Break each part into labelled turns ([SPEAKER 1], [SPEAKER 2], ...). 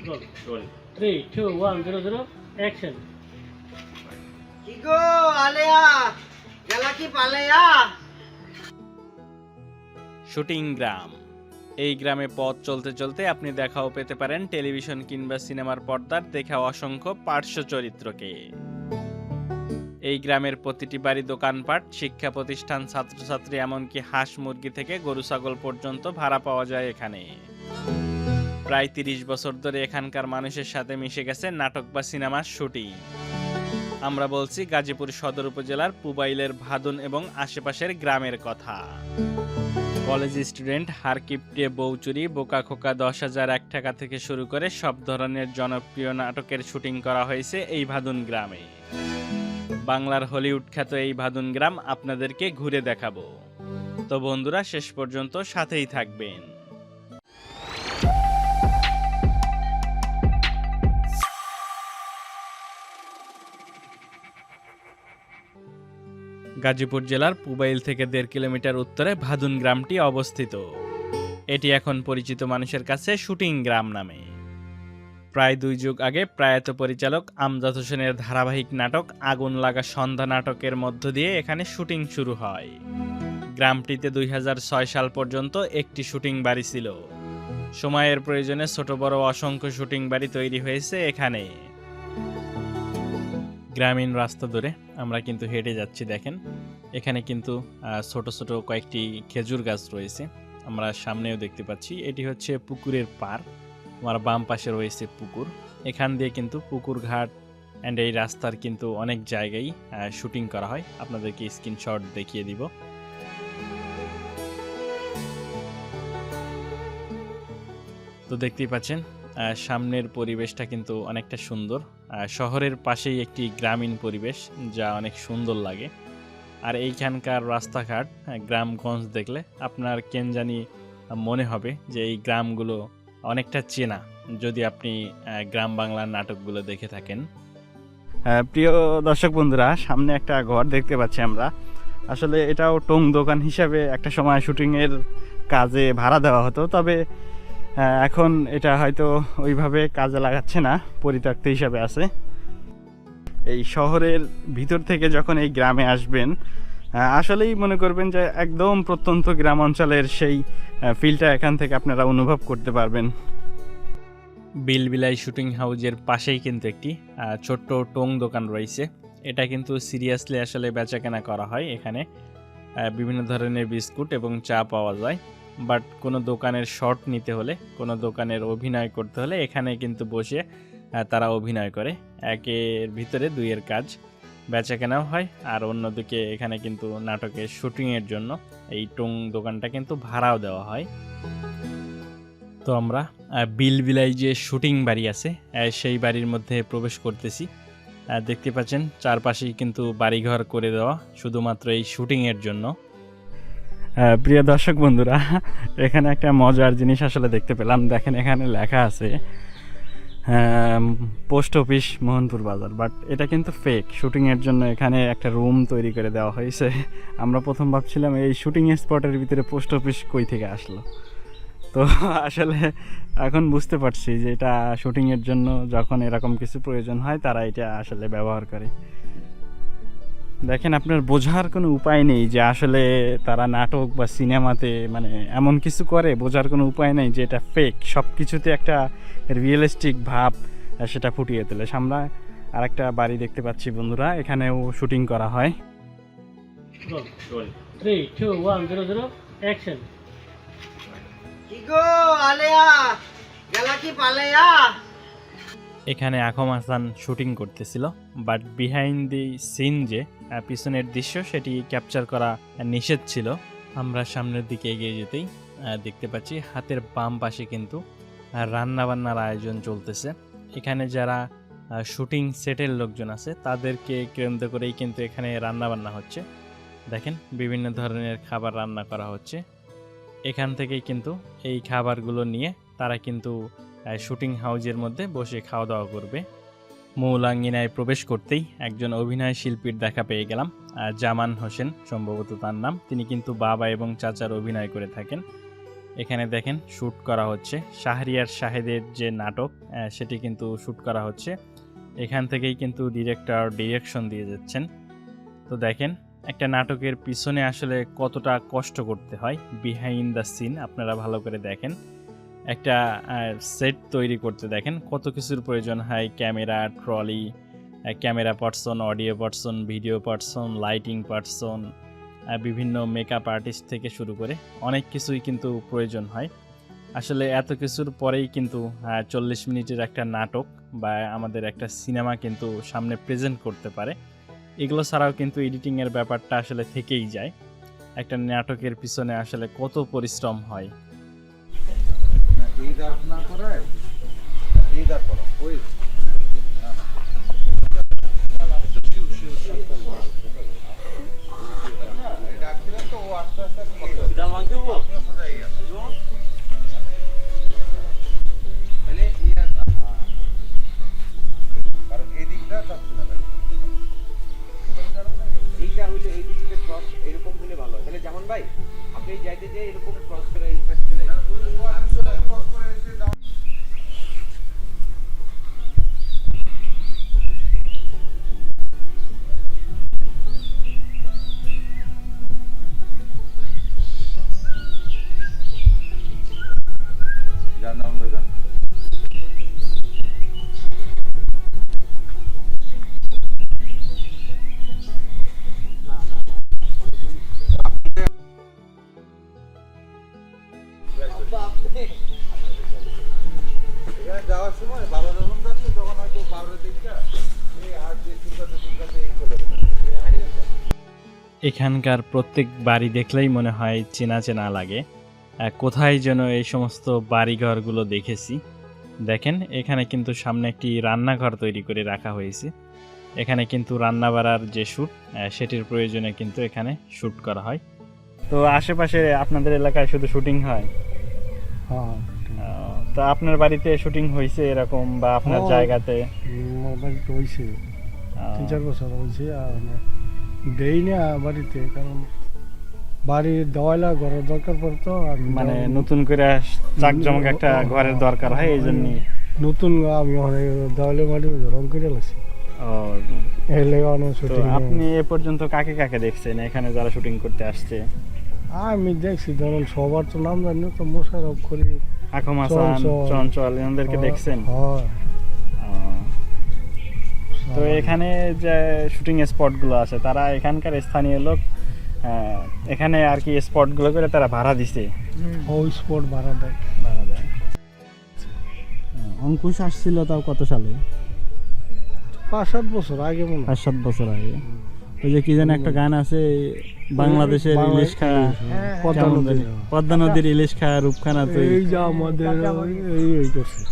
[SPEAKER 1] Roll
[SPEAKER 2] roll
[SPEAKER 1] 3 2 1 0 0 action.
[SPEAKER 3] কি গো আলেয়া গেলা কি পালেয়া?
[SPEAKER 2] শুটিং গ্রাম। এই গ্রামে পথ চলতে চলতে আপনি দেখাও পেতে পারেন টেলিভিশন কিংবা সিনেমার পর্দার দেখা অসংখ্য পার্শ্ব চরিত্রকে। এই গ্রামের প্রতিটি বাড়ি, দোকানপাট, শিক্ষা প্রতিষ্ঠান, ছাত্রছাত্রী, এমনকি হাঁস মুরগি থেকে গরু ছাগল পর্যন্ত ভাড়া পাওয়া যায় এখানে। প্রায় 30 বছর ধরে এখানকার মানুষের সাথে মিশে গেছে নাটক বা সিনেমার শুটিং। আমরা বলছি গাজীপুর সদর উপজেলার পুবাইলের ভাদুন এবং আশেপাশের গ্রামের কথা। কলেজ স্টুডেন্ট, হারকিপটে, বউচুরি, বোকা খোকা, 10,000 এক টাকা থেকে শুরু করে সব ধরনের জনপ্রিয় নাটকের শুটিং করা হয়েছে এই ভাদুন গ্রামে। বাংলার হলিউড খ্যাত এই ভাদুন গ্রাম আপনাদেরকে ঘুরে দেখাবো। তো বন্ধুরা, শেষ পর্যন্ত সাথেই থাকবেন। গাজীপুর জেলার পুবাইল থেকে 1.5 কিলোমিটার উত্তরে ভাদুন গ্রামটি অবস্থিত। এটি এখন পরিচিত মানুষের কাছে শুটিং গ্রাম নামে। প্রায় 2 যুগ আগে প্রয়াত পরিচালক আমজাদ হোসেনের ধারাবাহিক নাটক আগুন লাগা সন্ধ্যা নাটকের মধ্য দিয়ে এখানে শুটিং শুরু হয়। গ্রামটিতে 2006 সাল পর্যন্ত একটি শুটিং বাড়ি ছিল। সময়ের প্রয়োজনে ছোট বড় অসংখ্য শুটিং বাড়ি তৈরি হয়েছে এখানে। গ্রামীণ রাস্তা ধরে আমরা কিন্তু হেঁটে যাচ্ছি। দেখেন, এখানে কিন্তু ছোট ছোট কয়েকটি খেজুর গাছ রয়েছে, আমরা সামনেও দেখতে পাচ্ছি। এটি হচ্ছে পুকুরের পার, আমার বাম পাশে রয়েছে পুকুর। এখান দিয়ে কিন্তু পুকুর ঘাট অ্যান্ড এই রাস্তার কিন্তু অনেক জায়গায় শুটিং করা হয়। আপনাদেরকে স্ক্রিনশট দেখিয়ে দিব। তো দেখতেই পাচ্ছেন সামনের পরিবেশটা কিন্তু অনেকটা সুন্দর। শহরের পাশেই একটি গ্রামীণ পরিবেশ, যা অনেক সুন্দর লাগে। আর এইখানকার রাস্তাঘাট, গ্রামগঞ্জ দেখলে আপনার কেন জানি মনে হবে যে এই গ্রামগুলো অনেকটা চেনা, যদি আপনি গ্রাম বাংলার নাটকগুলো দেখে থাকেন।
[SPEAKER 4] প্রিয় দর্শক বন্ধুরা, সামনে একটা ঘর দেখতে পাচ্ছি আমরা। আসলে এটাও টং দোকান হিসাবে একটা সময় শুটিংয়ের কাজে ভাড়া দেওয়া হতো, তবে এখন এটা হয়তো ওইভাবে কাজে লাগাচ্ছে না, পরিত্যক্ত হিসাবে আছে। এই শহরের ভিতর থেকে যখন এই গ্রামে আসবেন, আসলেই মনে করবেন যে একদম প্রত্যন্ত গ্রাম অঞ্চলের সেই ফিলটা এখান থেকে আপনারা অনুভব করতে পারবেন।
[SPEAKER 2] বিলবিলাই শুটিং হাউজের পাশেই কিন্তু একটি ছোট্ট টং দোকান রয়েছে। এটা কিন্তু সিরিয়াসলি আসলে বেচাকেনা করা হয়। এখানে বিভিন্ন ধরনের বিস্কুট এবং চা পাওয়া যায়। বাট কোনো দোকানের শর্ট নিতে হলে, কোনো দোকানের অভিনয় করতে হলে এখানে কিন্তু বসে তারা অভিনয় করে। একের ভিতরে দুইয়ের কাজ, বেচাকেনাও হয়। আর অন্যদিকে এখানে কিন্তু নাটকের শুটিংয়ের জন্য এই টং দোকানটা কিন্তু ভাড়াও দেওয়া হয়। তো আমরা বিলবিলাই যে শুটিং বাড়ি আছে সেই বাড়ির মধ্যে প্রবেশ করতেছি। দেখতে পাচ্ছেন চারপাশেই কিন্তু বাড়িঘর করে দেওয়া শুধুমাত্র এই শুটিংয়ের জন্য।
[SPEAKER 4] প্রিয় দর্শক বন্ধুরা, এখানে একটা মজার জিনিস আসলে দেখতে পেলাম। দেখেন, এখানে লেখা আছে পোস্ট অফিস মোহনপুর বাজার, বাট এটা কিন্তু ফেক। শুটিংয়ের জন্য এখানে একটা রুম তৈরি করে দেওয়া হয়েছে। আমরা প্রথম ভাবছিলাম এই শুটিং স্পটের ভিতরে পোস্ট অফিস কই থেকে আসলো। তো আসলে এখন বুঝতে পারছি যে এটা শুটিংয়ের জন্য যখন এরকম কিছু প্রয়োজন হয় তারা এটা আসলে ব্যবহার করে। দেখেন, আপনার বোঝার কোনো উপায় নেই যে আসলে তারা নাটক বা সিনেমাতে মানে এমন কিছু করে, বোঝার কোনো উপায় নেই যে এটা ফেক। সব কিছুতে একটা রিয়েলিস্টিক ভাব সেটা ফুটিয়ে তোলে। আমরা আরেকটা বাড়ি দেখতে পাচ্ছি বন্ধুরা, এখানেও শুটিং করা হয়।
[SPEAKER 1] Roll 3 2 1 0 0 action.
[SPEAKER 3] কি গো আলেয়া গেলা কি পালেয়া?
[SPEAKER 2] এখানে আখম হাসান শুটিং করতেছিল, বাট বিহাইন্ড দি সিন যে পিছনের দৃশ্য সেটি ক্যাপচার করা নিষেধ ছিল। আমরা সামনের দিকে এগিয়ে যেতেই দেখতে পাচ্ছি হাতের বাম পাশে কিন্তু রান্নাবান্নার আয়োজন চলতেছে। এখানে যারা শুটিং সেটের লোকজন আছে তাদেরকে কেন্দ্র করেই কিন্তু এখানে রান্নাবান্না হচ্ছে। দেখেন, বিভিন্ন ধরনের খাবার রান্না করা হচ্ছে। এখান থেকেই কিন্তু এই খাবারগুলো নিয়ে তারা কিন্তু শুটিং হাউজের মধ্যে বসে খাওয়া দাওয়া করবে। মূল আঙ্গিনায় প্রবেশ করতেই একজন অভিনয় শিল্পীর দেখা পেয়ে গেলাম, জামান হোসেন সম্ভবত তার নাম। তিনি কিন্তু বাবা এবং চাচার অভিনয় করে থাকেন। এখানে দেখেন শ্যুট করা হচ্ছে শাহরিয়ার শাহেদের যে নাটক, সেটি কিন্তু শ্যুট করা হচ্ছে। এখান থেকেই কিন্তু ডিরেক্টর ডিরেকশন দিয়ে যাচ্ছেন। তো দেখেন একটা নাটকের পিছনে আসলে কতটা কষ্ট করতে হয়, বিহাইন্ড দ্য সিন আপনারা ভালো করে দেখেন। একটা সেট তৈরি করতে দেখেন কত কিছুর প্রয়োজন হয়, camera, trolley, camera person, audio person, video person, lighting person, বিভিন্ন মেকআপ আর্টিস্ট থেকে শুরু করে অনেক কিছুই কিন্তু প্রয়োজন হয়। আসলে এত কিছুর পরেই কিন্তু 40 মিনিটের একটা নাটক বা আমাদের একটা সিনেমা কিন্তু সামনে প্রেজেন্ট করতে পারে। এগুলো ছাড়াও কিন্তু এডিটিংয়ের ব্যাপারটা আসলে থেকেই যায়। একটা নাটকের পিছনে আসলে কত পরিশ্রম হয়।
[SPEAKER 3] এইটা হইলে এই দিকটা ক্রস এরকম হলে ভালো হয়। তাহলে যেমন ভাই আপনি যাইতে যে এরকম ক্রস করে এই পাশে চলে
[SPEAKER 5] যাওয়ার সময় বাবা যখন যাচ্ছে তখন হয়তো বাবার দিকটা এই হাত দিয়ে চুলকাতে এই করে
[SPEAKER 2] এখানকার প্রত্যেক বাড়ি দেখলেই মনে হয় চেনা চেনা লাগে। কোথায় যেন এই সমস্ত বাড়িঘরগুলো দেখেছি। দেখেন এখানে কিন্তু সামনে একটি রান্নাঘর তৈরি করে রাখা হয়েছে। এখানে কিন্তু রান্না বাড়ার যে শ্যুট, সেটির প্রয়োজনে কিন্তু এখানে শ্যুট করা হয়।
[SPEAKER 4] তো আশেপাশে আপনাদের এলাকায় শুধু শুটিং হয়?
[SPEAKER 6] হ্যাঁ,
[SPEAKER 4] তো আপনার বাড়িতে শুটিং হয়েছে এরকম বা আপনার
[SPEAKER 6] হ্যাঁ।
[SPEAKER 4] জায়গাতে?
[SPEAKER 6] আমার বাড়িতে হয়েছে, 3-4 বছর হয়েছে। আর দেই না বাড়িতে, কারণ বাড়ির দেওয়ালা ঘরের দরকার পড়তো। আর
[SPEAKER 4] মানে নতুন করে জাঁকজমক একটা ঘরের দরকার হয়, এই জন্য
[SPEAKER 6] নতুন আমি অনেক দেওয়ালে মাটি রং করে লাগছি। এই লেগে অনেক
[SPEAKER 4] তো
[SPEAKER 6] শুটিং।
[SPEAKER 4] আপনি এ পর্যন্ত কাকে কাকে দেখছেন এখানে যারা শুটিং করতে আসছে?
[SPEAKER 6] আমি দেখছি, ধরুন সবার তো নাম জানি না, তো মোশারফ করি,
[SPEAKER 4] আখম হাসান, চঞ্চল, এনাদেরকে দেখছেন?
[SPEAKER 6] হয়।
[SPEAKER 4] তো এখানে যে শুটিং স্পটগুলো আছে, তারা এখানকার স্থানীয় লোক এখানে আর কি স্পটগুলো করে তারা ভাড়া দিছে?
[SPEAKER 6] ওই স্পট ভাড়া দেয়।
[SPEAKER 4] ভাড়া দেয়। অঙ্কুশ আসছিল তাও কত সালে?
[SPEAKER 6] 5-7 বছর আগে মনে হয়।
[SPEAKER 4] 5-7 বছর আগে। ওই যে কি যেন একটা গান আছে, বাংলাদেশের ইলিশ খাওয়া, পদ্মা নদীর ইলিশ খাওয়া রূপখানা। তো
[SPEAKER 6] এই যে আমাদের এই করছে,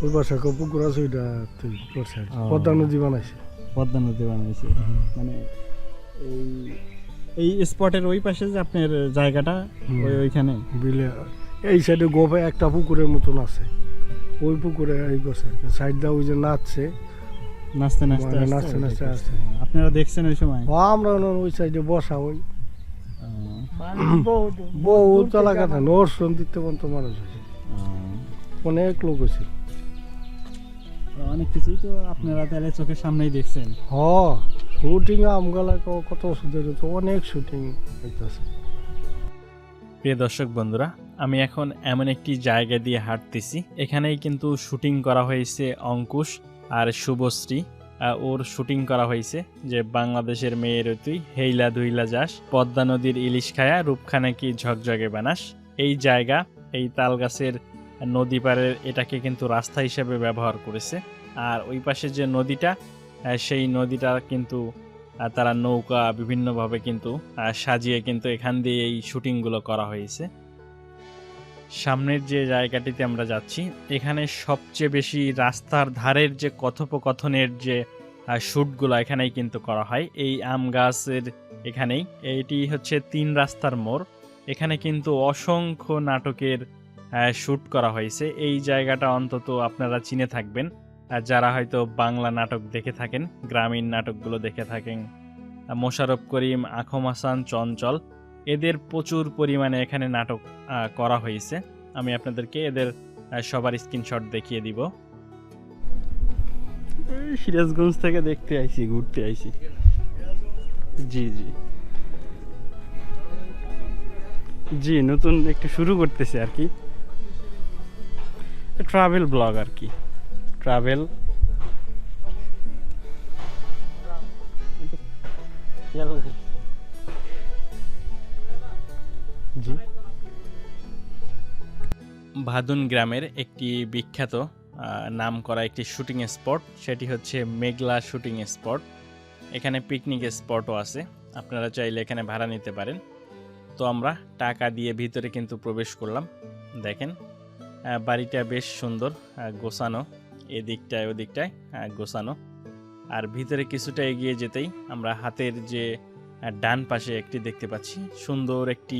[SPEAKER 6] ওই পাশে পুকুর আছে, ওইটা তৈরি করছে আর কি। পদ্মা নদী বানাইছে।
[SPEAKER 4] পদ্মা নদী বানাইছে। মানে এই স্পটের ওই পাশে যে আপনার জায়গাটা, ওইখানে
[SPEAKER 6] বিলে এই সাইডে গোফে একটা পুকুরের মতন আছে, ওই পুকুরে এই করছে আর কি। সাইড দা ওই যে নাচছে,
[SPEAKER 4] নাচতে নাচতে
[SPEAKER 6] নাচতে নাচতে আসছে।
[SPEAKER 4] আপনারা দেখছেন ওই সময়?
[SPEAKER 6] আমরা ওই সাইডে বসা, ওই বহু এলাকাতে নরসন দিতে পর্যন্ত মানুষ হয়েছে, অনেক লোক হয়েছে।
[SPEAKER 4] অনেক কিছুই তো আপনারা তাহলে চোখের সামনেই দেখছেন।
[SPEAKER 6] শুটিং আমগালা কত বছর ধরে তো অনেক শুটিং হইতেছে।
[SPEAKER 2] প্রিয় দর্শক বন্ধুরা, আমি এখন এমন একটি জায়গা দিয়ে হাঁটতেছি, এখানেই কিন্তু শুটিং করা হয়েছে অঙ্কুশ আর শুভশ্রী। ওর শুটিং করা হয়েছে যে বাংলাদেশের মেয়ের তুই হেইলা ধুইলা যাস, পদ্মা নদীর ইলিশ খায়া রূপখানা কি ঝকঝকে বানাস। এই জায়গা, এই তাল গাছের নদী পাড়ের এটাকে কিন্তু রাস্তা হিসেবে ব্যবহার করেছে। আর ওই পাশে যে নদীটা, সেই নদীটা কিন্তু তারা নৌকা বিভিন্নভাবে কিন্তু সাজিয়ে কিন্তু এখান দিয়ে এই শুটিংগুলো করা হয়েছে। সামনের যে জায়গাটিতে আমরা যাচ্ছি, এখানে সবচেয়ে বেশি রাস্তার ধারের যে কথোপকথনের যে শ্যুটগুলো এখানেই কিন্তু করা হয়। এই আম গাছের এখানেই, এইটি হচ্ছে 3 রাস্তার মোড়। এখানে কিন্তু অসংখ্য নাটকের শ্যুট করা হয়েছে। এই জায়গাটা অন্তত আপনারা চিনে থাকবেন যারা হয়তো বাংলা নাটক দেখে থাকেন, গ্রামীণ নাটকগুলো দেখে থাকেন। মোশাররফ করিম, আখম হাসান, চঞ্চল, এদের প্রচুর পরিমাণে এখানে নাটক করা হয়েছে। আমি আপনাদেরকে এদের সবার স্ক্রিনশট দেখিয়ে দিব।
[SPEAKER 4] এই সিরাজগঞ্জ থেকে দেখতে আইছি, ঘুরতে আইছি। জি জি জি, নতুন একটু শুরু করতেছি আর কি, ট্রাভেল ব্লগ আর কি, ট্রাভেল। জি,
[SPEAKER 2] ভাদুন গ্রামের একটি বিখ্যাত নাম করা একটি শুটিং স্পট, সেটি হচ্ছে মেঘলা শুটিং স্পট। এখানে পিকনিক স্পটও আছে, আপনারা চাইলে এখানে ভাড়া নিতে পারেন। তো আমরা টাকা দিয়ে ভিতরে কিন্তু প্রবেশ করলাম। দেখেন বাড়িটা বেশ সুন্দর গোছানো, এদিকটায় ওদিকটায় গোছানো। আর ভিতরে কিছুটা এগিয়ে যেতেই আমরা হাতের যে ডান পাশে একটি দেখতে পাচ্ছি সুন্দর একটি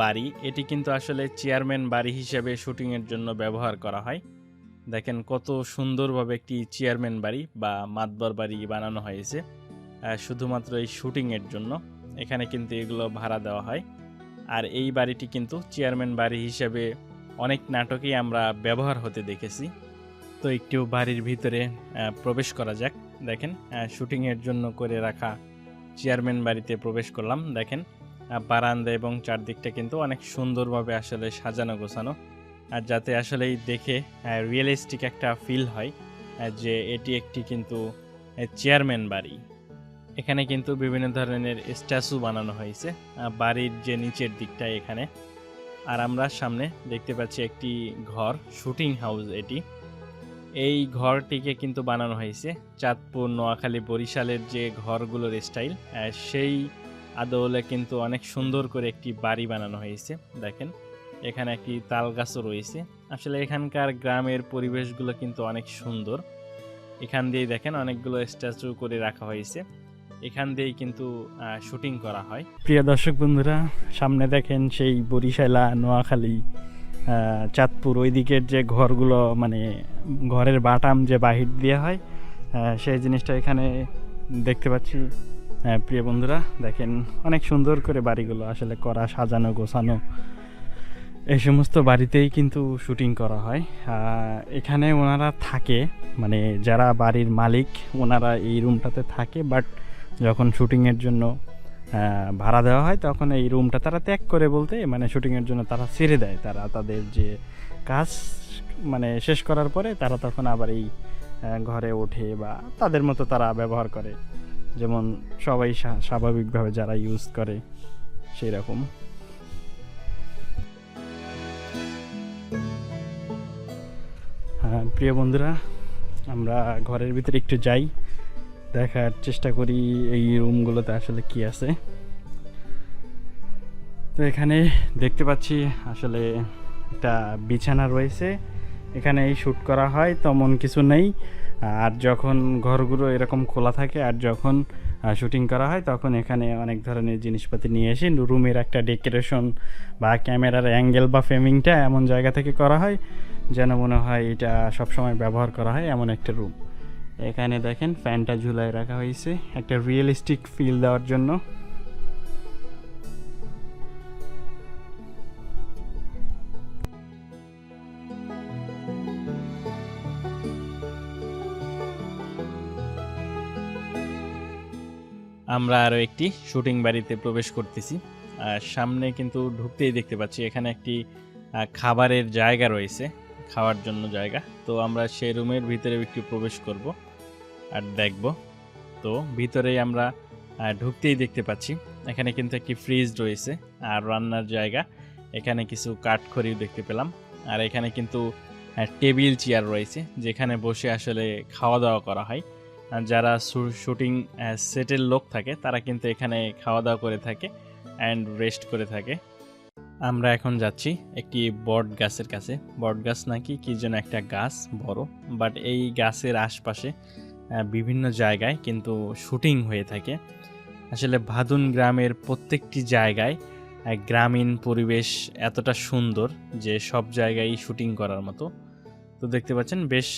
[SPEAKER 2] বাড়ি। এটি কিন্তু আসলে চেয়ারম্যান বাড়ি হিসেবে শুটিংয়ের জন্য ব্যবহার করা হয়। দেখেন কত সুন্দরভাবে একটি চেয়ারম্যান বাড়ি বা মাতবর বাড়ি বানানো হয়েছে শুধুমাত্র এই শুটিংয়ের জন্য। এখানে কিন্তু এগুলো ভাড়া দেওয়া হয়। আর এই বাড়িটি কিন্তু চেয়ারম্যান বাড়ি হিসেবে অনেক নাটকেই আমরা ব্যবহার হতে দেখেছি। তো একটু বাড়ির ভিতরে প্রবেশ করা যাক। দেখেন শুটিংয়ের জন্য করে রাখা চেয়ারম্যান বাড়িতে প্রবেশ করলাম। দেখেন বারান্দা এবং চারদিকটা কিন্তু অনেক সুন্দরভাবে আসলে সাজানো গোছানো, আর যাতে আসলেই দেখে রিয়েলিস্টিক একটা ফিল হয় যে এটি একটি কিন্তু চেয়ারম্যান বাড়ি। এখানে কিন্তু বিভিন্ন ধরনের স্ট্যাচু বানানো হয়েছে বাড়ির যে নিচের দিকটায় এখানে। আর আমরা সামনে দেখতে পাচ্ছি একটি ঘর, শুটিং হাউস এটি। এই ঘরটিকে কিন্তু বানানো হয়েছে চাঁদপুর, নোয়াখালী, বরিশালের যে ঘরগুলোর স্টাইল সেই আদলে কিন্তু অনেক সুন্দর করে একটি বাড়ি বানানো হয়েছে। দেখেন এখানে একটি তাল গাছও রয়েছে। আসলে এখানকার গ্রামের পরিবেশগুলো কিন্তু অনেক সুন্দর। এখান দিয়ে দেখেন অনেকগুলো স্ট্যাচু করে রাখা হয়েছে, এখান দিয়েই কিন্তু শুটিং করা হয়।
[SPEAKER 4] প্রিয় দর্শক বন্ধুরা, সামনে দেখেন সেই বরিশালা, নোয়াখালী, চাঁদপুর ওই দিকের যে ঘরগুলো, মানে ঘরের বাটাম যে বাহির দেওয়া হয় সেই জিনিসটা এখানে দেখতে পাচ্ছি। প্রিয় বন্ধুরা দেখেন অনেক সুন্দর করে বাড়িগুলো আসলে করা, সাজানো গোছানো। এই সমস্ত বাড়িতেই কিন্তু শুটিং করা হয়। এখানে ওনারা থাকে, মানে যারা বাড়ির মালিক ওনারা এই রুমটাতে থাকে, বাট যখন শুটিংয়ের জন্য ভাড়া দেওয়া হয় তখন এই রুমটা তারা ত্যাগ করে, বলতে মানে শুটিংয়ের জন্য তারা ছেড়ে দেয়। তারা তাদের যে কাজ মানে শেষ করার পরে তারা তখন আবার এই ঘরে ওঠে বা তাদের মতো তারা ব্যবহার করে, যেমন সবাই স্বাভাবিকভাবে যারা ইউজ করে সেই রকম। প্রিয় বন্ধুরা, আমরা ঘরের ভিতরে একটু যাই, দেখার চেষ্টা করি এই রুমগুলোতে আসলে কি আছে। তো এখানে দেখতে পাচ্ছি আসলে একটা বিছানা রয়েছে, এখানে শ্যুট করা হয় তেমন কিছু নেই। আর যখন ঘরগুলো এরকম খোলা থাকে আর যখন শুটিং করা হয় তখন এখানে অনেক ধরনের জিনিসপাতি নিয়ে এসে রুমের একটা ডেকোরেশন বা ক্যামেরার অ্যাঙ্গেল বা ফ্রেমিংটা এমন জায়গা থেকে করা হয় যেন মনে হয় এটা সবসময় ব্যবহার করা হয় এমন একটা রুম। এখানে দেখেন ফ্যানটা ঝুলায় রাখা হয়েছে একটা রিয়েলিস্টিক ফিল দেওয়ার জন্য।
[SPEAKER 2] আমরা আরও একটি শুটিং বাড়িতে প্রবেশ করতেছি। সামনে কিন্তু ঢুকতেই দেখতে পাচ্ছি এখানে একটি খাবারের জায়গা রয়েছে, খাওয়ার জন্য জায়গা। তো আমরা সেই রুমের ভিতরে একটু প্রবেশ করব আর দেখব। তো ভিতরেই আমরা ঢুকতেই দেখতে পাচ্ছি এখানে কিন্তু একটি ফ্রিজ রয়েছে আর রান্নার জায়গা। এখানে কিছু কাঠখড়িও দেখতে পেলাম। আর এখানে কিন্তু টেবিল চেয়ার রয়েছে যেখানে বসে আসলে খাওয়া দাওয়া করা হয়। যারা শুটিং সেটের লোক থাকে তারা কিন্তু এখানে খাওয়া দাওয়া করে থাকে অ্যান্ড রেস্ট করে থাকে। আমরা এখন যাচ্ছি একটি বট গাছের কাছে। বট গাছ নাকি কি যেন একটা গাছ বড়, বাট এই গাছের আশপাশে বিভিন্ন জায়গায় কিন্তু শুটিং হয়ে থাকে। আসলে ভাদুন গ্রামের প্রত্যেকটি জায়গায় গ্রামীণ পরিবেশ এতটা সুন্দর যে সব জায়গায় শুটিং করার মতো। তো দেখতে পাচ্ছেন বেশ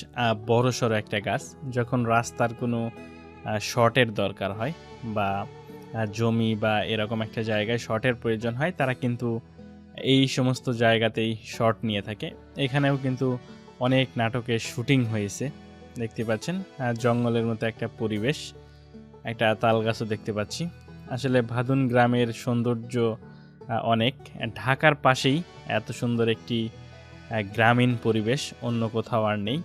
[SPEAKER 2] বড় সড়ো একটা গাছ। যখন রাস্তার কোনো শটের দরকার হয় বা জমি বা এরকম একটা জায়গায় শটের প্রয়োজন হয়, তারা কিন্তু এই সমস্ত জায়গাতেই শট নিয়ে থাকে। এখানেও কিন্তু অনেক নাটকের শুটিং হয়েছে, দেখতে পাচ্ছেন। জঙ্গলের মতো একটা পরিবেশ, একটা তাল গাছও দেখতে পাচ্ছি। আসলে ভাদুন গ্রামের সৌন্দর্য অনেক। ঢাকার পাশেই এত সুন্দর একটি গ্রামীণ পরিবেশ অন্য কোথাও আর নেই।